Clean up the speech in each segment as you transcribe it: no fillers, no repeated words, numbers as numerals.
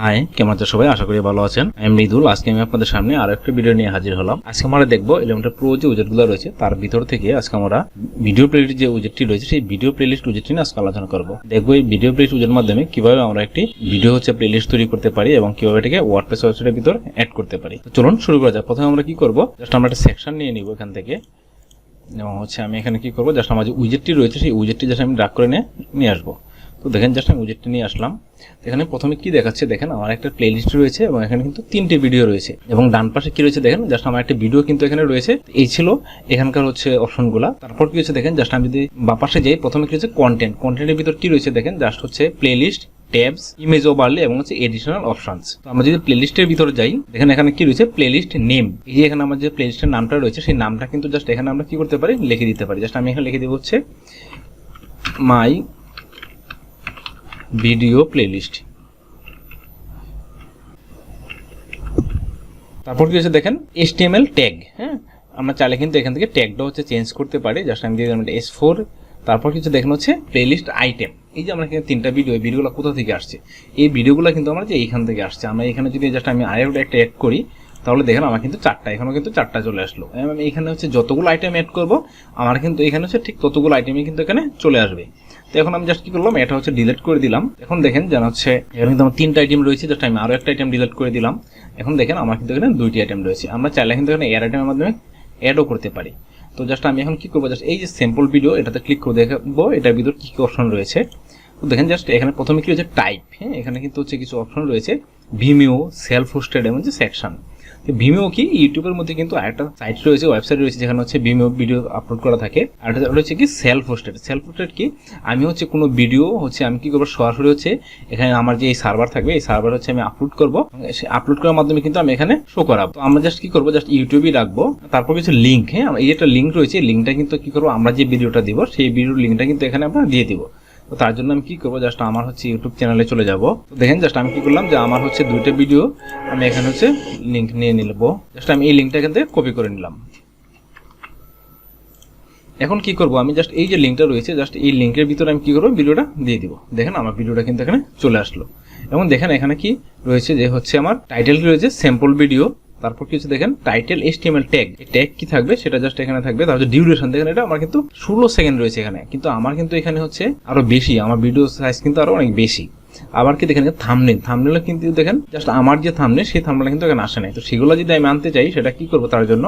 High, কেমন আছেন সবাই? আশা করি ভালো আছেন। আমি মৃদুল। আজকে আমি আপনাদের সামনে আরো একটা ভিডিও নিয়ে হাজির হলাম। আজকে আমরা দেখবো এলিমেন্টর প্রো যে উইজেটগুলো রয়েছে তার ভিতর থেকে আজকে আমরা ভিডিও প্লেলিস্ট যে উইজেটটি রয়েছে সেই ভিডিও প্লেলিস্ট উইজেটটি নিয়ে আজকে আলোচনা করব। দেখবো এই ভিডিও প্লেলিস্ট উইজেটের মাধ্যমে কিভাবে আমরা একটি ভিডিও প্লেলিস্ট তৈরি করতে পারি এবং কিভাবে এটাকে ওয়ার্ডপ্রেস ওয়েবসাইটের ভিতর অ্যাড করতে পারি। তো চলুন শুরু করা যাক। প্রথমে আমরা কি করব, জাস্ট আমরা একটা সেকশন নিয়ে নিব এখান থেকে এবং আমি এখানে কি করব, জাস্ট আমার যে উইজেটটি রয়েছে সেই উইজেটটি জাস্ট আমি ড্রাগ করে নিয়ে আসবো। তো দেখেন জাস্ট আমি উইজেটটি নিয়ে আসলাম। এখানে প্রথমে কি দেখাচ্ছে, দেখেন আমার একটা প্লেলিস্ট রয়েছে এবং এখানে কিন্তু 3টে ভিডিও রয়েছে এবং ডান পাশে কি রয়েছে দেখেন, জাস্ট আমার একটা ভিডিও কিন্তু এখানে রয়েছে। এই ছিল এখানকার অপশনগুলো। তারপর কি হচ্ছে দেখেন, জাস্ট আমি যদি বাম পাশে যাই, প্রথমে কি হচ্ছে কন্টেন্টের ভিতর কি রয়েছে দেখেন, just playlist, tabs, image overlay এবং এডিশনাল অপশনস। তো আমরা যদি প্লেলিস্টের ভিতরে যাই, দেখেন এখানে কি রয়েছে প্লেলিস্ট নেম। এই যে এখানে আমার যে প্লেলিস্টের নামটা রয়েছে সেই নামটা কিন্তু জাস্ট এখানে আমরা কি করতে পারি, লিখে দিতে পারি। জাস্ট আমি এখানে লিখে দিব মাই ভিডিও প্লেলিস্ট। তারপর কি হচ্ছে দেখেন HTML ট্যাগ। হ্যাঁ, আমরা চাইলে কিন্তু এখান থেকে ট্যাগটা চেঞ্জ করতে পারি। জাস্ট আমি দিয়ে দিলাম S4। তারপর কিছু দেখেন প্লেলিস্ট আইটেম। এই যে আমরা এখানে 3টা ভিডিও, এই ভিডিওগুলো কোথা থেকে আসছে, এই ভিডিওগুলো কিন্তু আমরা যে এইখান থেকে আসছে। আমরা এখানে যদি জাস্ট আমি আরও একটা অ্যাড করি তাহলে দেখেন আমার কিন্তু 4টা, এখানেও কিন্তু 4টা চলে আসলো। আমি এখানে যতগুলো আইটেম অ্যাড করব আমার কিন্তু এখানে ঠিক ততগুলো আইটেমই কিন্তু এখানে চলে আসবে। তো এখন আমি জাস্ট কি করলাম, এটা ডিলিট করে দিলাম। এখন দেখেন যেন এখানে কিন্তু আমার 3টা আইটেম রয়েছে, জাস্ট আমি আরও একটা আইটেম ডিলিট করে দিলাম। এখন দেখেন আমার কিন্তু এখানে 2টি আইটেম রয়েছে। আমরা চাইলে কিন্তু এখানে এর আইটেমের মাধ্যমে অ্যাডও করতে পারি। তো জাস্ট আমি এখন কি করবো, জাস্ট এই যে স্যাম্পল ভিডিও এটাতে ক্লিক করে দেখাবো এটার ভিতর কি কি অপশন রয়েছে। তো দেখেন জাস্ট এখানে প্রথমে কি রয়েছে টাইপ। হ্যাঁ, এখানে কিন্তু কিছু অপশন রয়েছে, ভিমিও, সেলফ হোস্টেড এবং সেকশন। ভিমিও কি ইউটিউবের মধ্যে কিন্তু আরেকটা সাইট রয়েছে, ওয়েবসাইট রয়েছে যেখানে ভিমিও ভিডিও আপলোড করা থাকে। আর এটা রয়েছে কি সেলফ হোস্টেড। সেলফ হোস্টেড কি, আমি কোনো ভিডিও আমি কি করবো, সরাসরি এখানে আমার যে এই সার্ভার থাকবে এই সার্ভার আমি আপলোড করবো, আপলোড করার মাধ্যমে কিন্তু আমি এখানে শো করাবো। তো আমরা জাস্ট কি করবো, জাস্ট ইউটিউবেই রাখবো। তারপর কিছু লিঙ্ক, হ্যাঁ এই একটা লিঙ্ক রয়েছে, লিঙ্কটা কিন্তু কি করবো, আমরা যে ভিডিওটা দিব সেই ভিডিওর লিঙ্কটা কিন্তু এখানে আমরা দিয়ে দিব। তো তার জন্য আমি কি করবো, জাস্ট আমার ইউটিউব চ্যানেলে চলে যাব। তো দেখেন জাস্ট আমি কি করলাম, যে আমার 2টা ভিডিও আমি এখানে লিঙ্ক নিয়ে নিব। জাস্ট আমি এই লিঙ্কটা এখান থেকে কপি করে নিলাম। এখন কি করব, আমি জাস্ট এই যে লিঙ্কটা রয়েছে, জাস্ট এই লিঙ্কের ভিতরে আমি কি করবো, ভিডিওটা দিয়ে দিব। দেখেন আমার ভিডিওটা কিন্তু এখানে চলে আসলো। এবং দেখেন এখানে কি রয়েছে, যে আমার টাইটেল কি রয়েছে স্যাম্পল ভিডিও। তারপর কিছু দেখেন টাইটেল HTML ট্যাগ। এই ট্যাগ কি থাকবে সেটা জাস্ট এখানে থাকবে। তারপর ডিউরেশন দেখেন, এটা আমার কিন্তু 16 সেকেন্ড রয়েছে এখানে, কিন্তু আমার কিন্তু এখানে আরো বেশি, আমার ভিডিও সাইজ কিন্তু আরো অনেক বেশি। আবার কি দেখেন থাম্বনেল কিন্তু দেখেন জাস্ট আমার যে থাম্বনেল সেই থাম্বনেল কিন্তু এখানে আসে নাই। তো সেগুলো যদি আমি আনতে চাই সেটা কি করবো, তার জন্য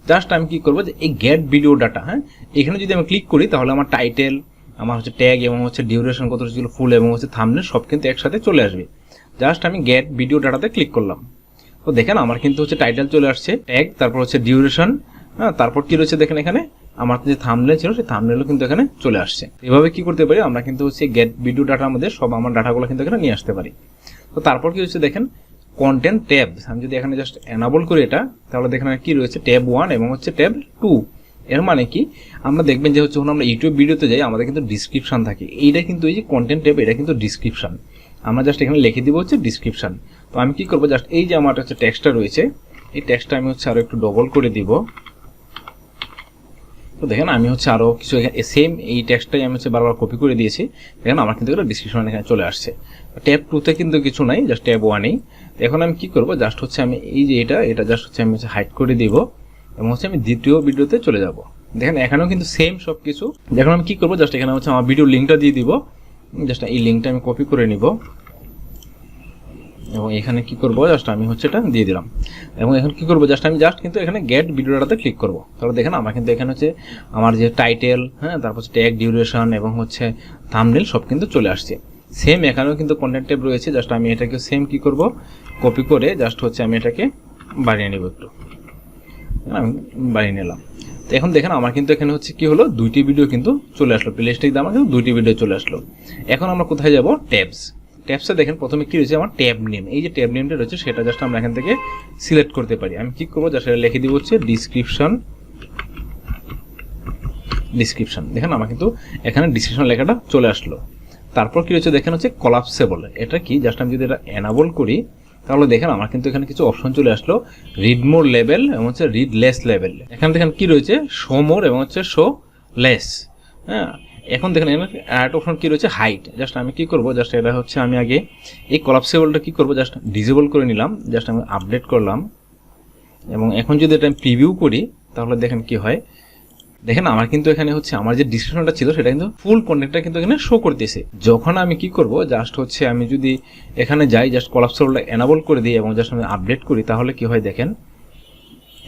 জাস্ট আমি কি করবো, যে এই গেট ভিডিও ডাটা, হ্যাঁ এখানে যদি আমি ক্লিক করি তাহলে আমার টাইটেল, আমার ট্যাগ এবং ডিউরেশন কত ছিল ফুল এবং থাম্বনেল সব কিন্তু একসাথে চলে আসবে। জাস্ট আমি গেট ভিডিও ডাটাতে ক্লিক করলাম। তো দেখেন আমার কিন্তু টাইটেল চলে আসছে, ট্যাগ, তারপর ডিউরেশন, হ্যাঁ তারপর কি রয়েছে দেখেন এখানে আমার যে থাম্বনেল ছিল সেই থাম্বনেলও কিন্তু এখানে চলে আসছে। এভাবে কি করতে পারি, আমরা কিন্তু গেট ভিডিও ডাটার মধ্যে সব আমার ডাটাগুলো কিন্তু এখানে নিয়ে আসতে পারি। তো তারপর কি দেখেন কন্টেন্ট ট্যাব। আমি যদি এখানে জাস্ট এনাবল করি এটা, তাহলে দেখেন কি রয়েছে ট্যাব 1 এবং ট্যাব 2। এর মানে কি, আমরা দেখবেন যে যখন আমরা ইউটিউব ভিডিওতে যাই আমাদের কিন্তু ডিসক্রিপশন থাকে। এইটা কিন্তু এই যে কন্টেন্ট ট্যাব, এটা কিন্তু ডিসক্রিপশন। আমরা জাস্ট এখানে লিখে দিব ডিসক্রিপশন। তো আমি কি করবো, জাস্ট এই যে আমার টেক্সটটা রয়েছে এই টেক্সটটা আমি আরো একটু ডবল করে দিব। তো দেখেন আমি আরো কিছু সেম এই টেক্সটটাই আমি বারবার কপি করে দিয়েছি। দেখেন আমার কিন্তু ডিসক্রিপশন এখানে চলে আসছে। ট্যাব 2তে কিন্তু কিছু নাই, জাস্ট ট্যাব 1এই। এখন আমি কি করবো, জাস্ট আমি এই যে এটা জাস্ট আমি হাইড করে দিব এবং আমি দ্বিতীয় ভিডিওতে চলে যাব। দেখেন এখানেও কিন্তু সেম সব কিছু। এখন আমি কি করবো, জাস্ট এখানে আমার ভিডিও লিঙ্কটা দিয়ে দিব। জাস্ট এই লিঙ্কটা আমি কপি করে নিব এবং এখানে কি করবো, জাস্ট আমি এটা দিয়ে দিলাম। এবং এখন কি করবো, জাস্ট আমি কিন্তু এখানে গেট ভিডিও ডাটাতে ক্লিক করবো। তাহলে দেখেন আমার কিন্তু এখানে আমার যে টাইটেল, হ্যাঁ তারপর ট্যাগ, ডিউরেশন এবং থাম্বনেল সব কিন্তু চলে আসছে। সেম এখানেও কিন্তু কন্টেন্ট ট্যাব রয়েছে। জাস্ট আমি এটাকে সেম কি করব, কপি করে জাস্ট আমি এটাকে বাড়িয়ে নেব একটু। আমি বাড়িয়ে নিলাম। তো এখন দেখেন আমার কিন্তু এখানে কি হলো, 2টি ভিডিও কিন্তু চলে আসলো। প্লেলিস্টে আমার কিন্তু 2টি ভিডিও চলে আসলো। এখন আমরা কোথায় যাব, ট্যাবস। ট্যাবসে দেখেন প্রথমে কি রয়েছে, আমার ট্যাব নেম। এই যে ট্যাব নেমটা রয়েছে সেটা জাস্ট আমরা এখান থেকে সিলেক্ট করতে পারি। আমি কি করবো, জাস্ট এটা লিখে দিব ডিসক্রিপশন। দেখেন আমার কিন্তু এখানে ডিসক্রিপশন লেখাটা চলে আসলো। তারপর কি রয়েছে দেখেন কলাপসেবল। এটা কি, জাস্ট আমি যদি এটা এনাবল করি তাহলে দেখেন আমার কিন্তু এখানে কিছু অপশন চলে আসলো, রিড মোর লেভেল এবং রিড লেস লেভেল। এখানে দেখেন কি রয়েছে, শো মোর এবং শো লেস। হ্যাঁ এখন দেখেন এখানে আরেকটা অপশন কি রয়েছে হাইট। জাস্ট আমি কি করব, জাস্ট এটা হচ্ছে আমি আগে এই কলাপসেবলটা কি করব, জাস্ট ডিসেবল করে নিলাম, জাস্ট আমি আপডেট করলাম। এবং এখন যদি এটা আমি প্রিভিউ করি তাহলে দেখেন কি হয়, দেখেন আমার কিন্তু এখানে হচ্ছে আমার যে ডিসক্রিপশনটা ছিল সেটা কিন্তু ফুল কন্টেন্টটা কিন্তু এখানে শো করতেছে। যখন আমি কি করব, জাস্ট হচ্ছে আমি যদি এখানে যাই, জাস্ট কলাপসেবলটা এনাবল করে দিই এবং জাস্ট আমি আপডেট করি তাহলে কি হয় দেখেন।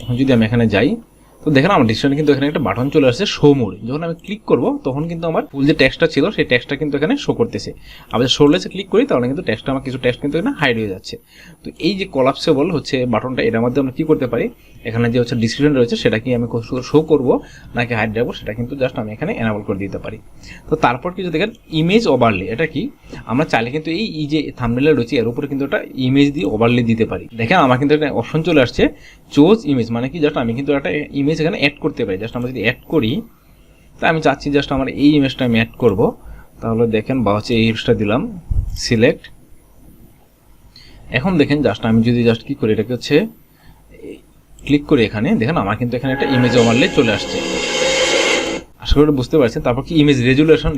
এখন যদি আমি এখানে যাই তো দেখেন আমার ডিসক্রিপশনে কিন্তু এখানে একটা বাটন চলে আসছে শো মোড। যখন আমি ক্লিক করব তখন কিন্তু আমার ফুল যে টেক্সটটা ছিল সেই টেক্সটটা কিন্তু এখানে শো করতেছে। আবার শো লেসে ক্লিক করি তাহলে কিন্তু টেক্সটটা আমার কিছু টেক্সট কিন্তু এখানে হাইড হয়ে যাচ্ছে। তো এই যে কলাপসেবল হচ্ছে বাটনটা, এটার মধ্যে আমরা কি করতে পারি, এখানে যে হচ্ছে ডিসক্রিপশন রয়েছে সেটা কি আমি শো করব নাকি হাইড রাখবো সেটা কিন্তু জাস্ট আমি এখানে এনাবল করে দিতে পারি। তো তারপর কিছু দেখেন ইমেজ ওভারলে, এটা কি আমরা চাইলে কিন্তু এই যে থাম্বনেলে রয়েছে এর উপরে কিন্তু একটা ইমেজ দিয়ে ওভারলে দিতে পারি। দেখেন আমার কিন্তু একটা অপশন চলে আসছে চুজ ইমেজ, মানে কি জাস্ট আমি কিন্তু একটা ইমেজ এখানে অ্যাড করতে পারি। জাস্ট আমরা যদি অ্যাড করি, তা আমি চাচ্ছি জাস্ট আমার এই ইমেজটা আমি অ্যাড করব, তাহলে দেখেন বা হচ্ছে এই ইমেজটা দিলাম সিলেক্ট। এখন দেখেন জাস্ট আমি যদি জাস্ট কি করি, এটাকে হচ্ছে ক্লিক করি এখানে, দেখেন আমার কিন্তু এখানে একটা ইমেজ ওভারলে চলে আসছে। আশা করি বুঝতে পারছেন। তারপর কি ইমেজ রেজুলেশন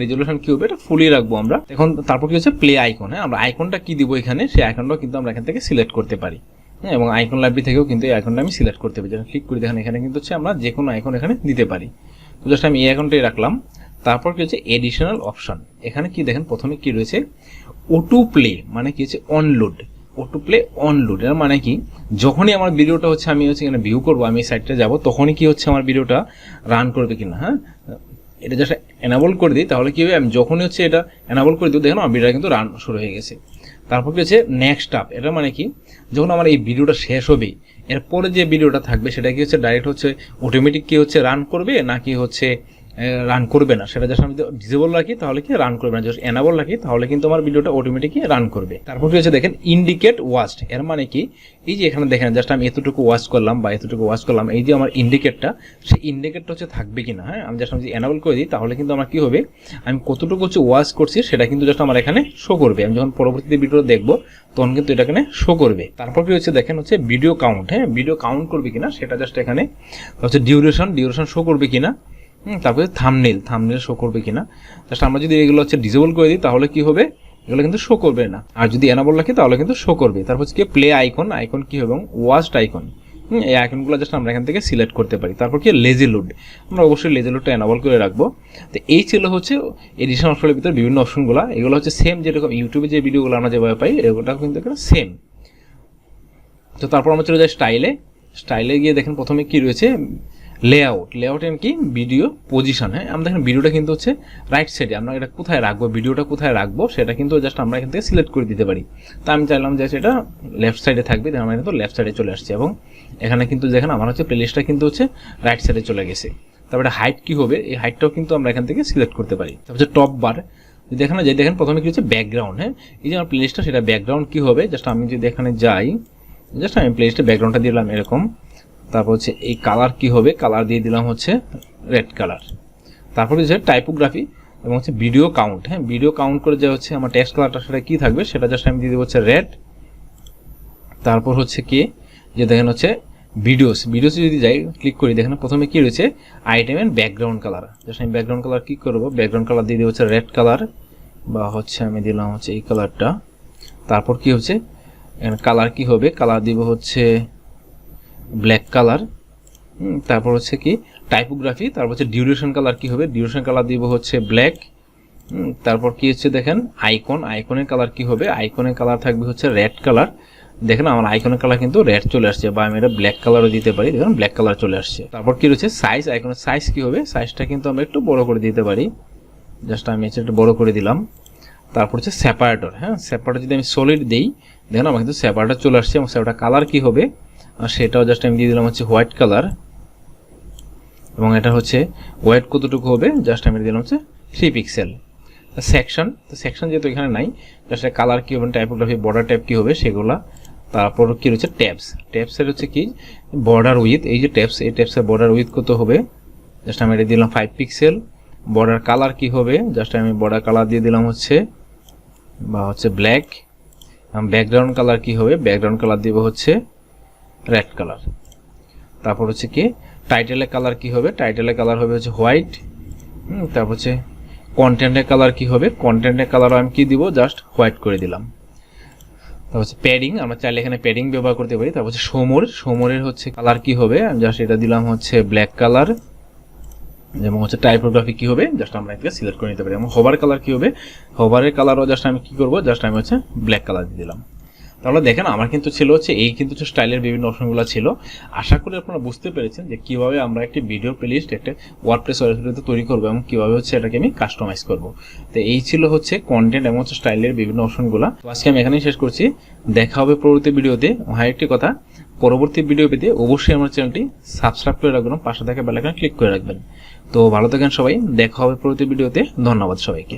কি হবে, এটা ফুলই রাখবো আমরা। এখন তারপর কি হচ্ছে প্লে আইকন, হ্যাঁ আমরা আইকনটা কি দিব এখানে, সেই আইকনটাও কিন্তু আমরা এখান থেকে সিলেক্ট করতে পারি। হ্যাঁ, এবং আইকন লাইব্রেরি থেকেও কিন্তু এই আইকনটা আমি সিলেক্ট করতে পারি। যখন ক্লিক করি দেখেন এখানে কিন্তু হচ্ছে আমরা যে কোনো আইকন এখানে দিতে পারি। তো জাস্ট আমি এই আইকনটাই রাখলাম। তারপর কি হচ্ছে এডিশনাল অপশন, এখানে কি দেখেন প্রথমে কি রয়েছে অটো প্লে, মানে কি হচ্ছে অনলোড, অটো প্লে অনলোড। এর মানে কি যখনই আমার ভিডিওটা হচ্ছে আমি হচ্ছে এখানে ভিউ করবো, আমি এই সাইটটা যাবো, তখনই কি হচ্ছে আমার ভিডিওটা রান করবে কিনা। হ্যাঁ, এটা জাস্ট এনাবল করে দিই তাহলে কি হবে, আমি যখনই হচ্ছে এটা এনাবল করে দিই দেখেন আমার ভিডিওটা কিন্তু রান শুরু হয়ে গেছে। তারপর কি হচ্ছে নেক্সট আপ, এটা মানে কি যখন আমার এই ভিডিওটা শেষ হবে এরপরে যে ভিডিওটা থাকবে সেটা কি হচ্ছে ডাইরেক্ট হচ্ছে অটোমেটিক কি হচ্ছে রান করবে নাকি হচ্ছে রান করবে না, সেটা জাস্ট আমি ডিসেবল রাখি তাহলে কি রান করবে না, জাস্ট এনাবল রাখি তাহলে কিন্তু আমার ভিডিওটা অটোমেটিকই রান করবে। তারপর কি হচ্ছে দেখেন ইন্ডিকেট ওয়াচড, এর মানে কি এই যে এখানে দেখেন জাস্ট আমি এতটুকু ওয়াচ করলাম বা এতটুকু ওয়াচ করলাম, এই যে আমার ইন্ডিকেটটা, সেই ইন্ডিকেটটা হচ্ছে থাকবে কিনা। হ্যাঁ, আমি জাস্ট আমি এনাবল করে দিই তাহলে কিন্তু আমার কি হবে, আমি কতটুকু হচ্ছে ওয়াচ করছি সেটা কিন্তু জাস্ট আমার এখানে শো করবে। আমি যখন পরবর্তীতে ভিডিওটা দেখবো তখন কিন্তু এটা এখানে শো করবে। তারপর কি হচ্ছে দেখেন হচ্ছে ভিডিও কাউন্ট, হ্যাঁ ভিডিও কাউন্ট করবে কিনা সেটা জাস্ট এখানে হচ্ছে ডিউরেশন শো করবে কিনা। তারপরে থাম্বনেল শো করবে কিনা। জাস্ট আমরা যদি এগুলো হচ্ছে ডিসেবল করে দিই তাহলে কি হবে, এগুলো কিন্তু শো করবে না, আর যদি এনাবল রাখি তাহলে কিন্তু শো করবে। তারপর হচ্ছে কি প্লে আইকন কি হবে এবং ওয়াচড আইকন, এই আইকনগুলো জাস্ট আমরা এখান থেকে সিলেক্ট করতে পারি। তারপর কি লেজি লোড, আমরা অবশ্যই লেজি লোডটা এনাবল করে রাখবো। তো এই ছিল হচ্ছে এডিশন অপশনের ভিতরে বিভিন্ন অপশনগুলো, এগুলো হচ্ছে সেম যেরকম ইউটিউবে যে ভিডিওগুলো আমরা যেভাবে পাই এগুলো কিন্তু এখানে সেম। তো তারপর আমরা চলে যাই স্টাইলে গিয়ে দেখেন প্রথমে কি রয়েছে লেআউট কি ভিডিও পজিশন। হ্যাঁ, আমরা দেখেন ভিডিওটা কিন্তু হচ্ছে রাইট সাইডে, আমরা এটা কোথায় রাখবো, ভিডিওটা কোথায় রাখবো সেটা কিন্তু জাস্ট আমরা এখান থেকে সিলেক্ট করে দিতে পারি। তো আমি চাইলাম যে সেটা লেফট সাইডে থাকবে, আমরা কিন্তু লেফট সাইডে চলে আসছি এবং এখানে কিন্তু দেখেন আমার হচ্ছে প্লেলিস্টটা কিন্তু হচ্ছে রাইট সাইডে চলে গেছে। তারপরে হাইট কি হবে, এই হাইটটাও কিন্তু আমরা এখান থেকে সিলেক্ট করতে পারি। তারপরে টপ বার যদি এখানে যাই দেখেন প্রথমে কি হচ্ছে ব্যাকগ্রাউন্ড। হ্যাঁ, এই যে আমার প্লেলিস্টটা সেটা ব্যাকগ্রাউন্ড কি হবে, জাস্ট আমি যদি এখানে যাই জাস্ট আমি প্লেলিস্টে ব্যাকগ্রাউন্ডটা দিলাম এরকম। তারপর হচ্ছে এই কালার কি হবে, কালার দিয়ে দিলাম হচ্ছে রেড কালার। তারপর হচ্ছে টাইপোগ্রাফি এবং হচ্ছে ভিডিও কাউন্ট। হ্যাঁ, ভিডিও কাউন্ট করে যে হচ্ছে আমার টেক্সট কালারটা সেটা কি থাকবে সেটা জাস্ট আমি দিয়ে দেবো হচ্ছে রেড। তারপর হচ্ছে কি যে দেখেন হচ্ছে ভিডিওস যদি যাই ক্লিক করি দেখেন প্রথমে কি রয়েছে item and background colour. Just আমি ব্যাকগ্রাউন্ড কালার কি করবো, ব্যাকগ্রাউন্ড কালার দিয়ে দেবো হচ্ছে রেড কালার বা হচ্ছে আমি দিলাম হচ্ছে এই কালারটা। তারপর কি হচ্ছে কালার কি হবে, কালার দিব হচ্ছে ব্ল্যাক কালার। তারপর হচ্ছে কি টাইপোগ্রাফি, তারপর হচ্ছে ডিউরেশন কালার কি হবে, ডিউরেশন কালার দিব হচ্ছে ব্ল্যাক। তারপর কি হচ্ছে দেখেন আইকনের কালার কি হবে, আইকনের কালার থাকবে হচ্ছে রেড কালার। দেখেন আমার আইকনের কালার কিন্তু রেড চলে আসছে, বা আমি এটা ব্ল্যাক কালারও দিতে পারি, দেখুন ব্ল্যাক কালার চলে আসছে। তারপর কি রয়েছে সাইজ, আইকনের সাইজ কি হবে, সাইজটা কিন্তু আমরা একটু বড় করে দিতে পারি, জাস্ট আমি একটু বড় করে দিলাম। তারপর হচ্ছে সেপারেটর। হ্যাঁ, সেপারেটর যদি আমি সলিড দিই দেখেন আমার কিন্তু সেপারেটর চলে আসছে এবং সেপারেটর কালার কি হবে আর সেটাও জাস্ট আমি দিয়ে দিলাম হচ্ছে হোয়াইট কালার এবং এটা হচ্ছে হোয়াইট কতটুকু হবে জাস্ট আমি দিলাম হচ্ছে 3 পিক্সেল। সেকশন যেহেতু এখানে নাই জাস্ট কালার কি হবে, টাইপোগ্রাফি বর্ডার টাইপ কি হবে সেগুলা। তারপর কি রয়েছে ট্যাবসের হচ্ছে কি বর্ডার উইথ, এই যে ট্যাবস, এই ট্যাবসের বর্ডার উইথ কত হবে জাস্ট আমি এটা দিলাম 5 পিক্সেল। বর্ডার কালার কি হবে জাস্ট আমি বর্ডার কালার দিয়ে দিলাম হচ্ছে বা হচ্ছে ব্ল্যাক। ব্যাকগ্রাউন্ড কালার কি হবে, ব্যাকগ্রাউন্ড কালার দিব হচ্ছে রেড কালার। তারপর হচ্ছে কি টাইটেলের কালার কি হবে, টাইটেলের কালার হবে হচ্ছে হোয়াইট। তারপর হচ্ছে কন্টেন্টের কালার কি হবে, কন্টেন্টের কালার আমি কি দিব, জাস্ট হোয়াইট করে দিলাম। তারপর হচ্ছে প্যাডিং, আমরা চাইলে এখানে প্যাডিং ব্যবহার করতে পারি। তারপর হচ্ছে সমরের হচ্ছে কালার কি হবে, জাস্ট এটা দিলাম হচ্ছে ব্ল্যাক কালার। এবং হচ্ছে টাইপোগ্রাফি কি হবে, জাস্ট আমরা এটাকে সিলেক্ট করে নিতে পারি। এবং হোভার কালার কি হবে, হোভারের কালারও জাস্ট আমি কি করব, জাস্ট আমি হচ্ছে ব্ল্যাক কালার দিয়ে দিলাম। তাহলে দেখেন আমার কিন্তু ছিল হচ্ছে এই কিন্তু স্টাইলের বিভিন্ন অপশনগুলো ছিল। আশা করি আপনারা বুঝতে পেরেছেন যে কিভাবে আমরা একটি ভিডিও প্লেলিস্ট একটা ওয়ার্ডপ্রেস ওয়েবসাইটে তৈরি করবো এবং কিভাবে হচ্ছে এটাকে আমি কাস্টমাইজ করব। তো এই ছিল হচ্ছে কন্টেন্ট এবং হচ্ছে স্টাইলের বিভিন্ন অপশনগুলো। তো আজকে আমি এখানেই শেষ করছি, দেখা হবে পরবর্তী ভিডিওতে। আরেকটি কথা, পরবর্তী ভিডিও পেতে অবশ্যই আমার চ্যানেলটি সাবস্ক্রাইব করে রাখবেন, পাশে থাকা বেল আইকনে ক্লিক করে রাখবেন। তো ভালো থাকেন সবাই, দেখা হবে পরবর্তী ভিডিওতে। ধন্যবাদ সবাইকে।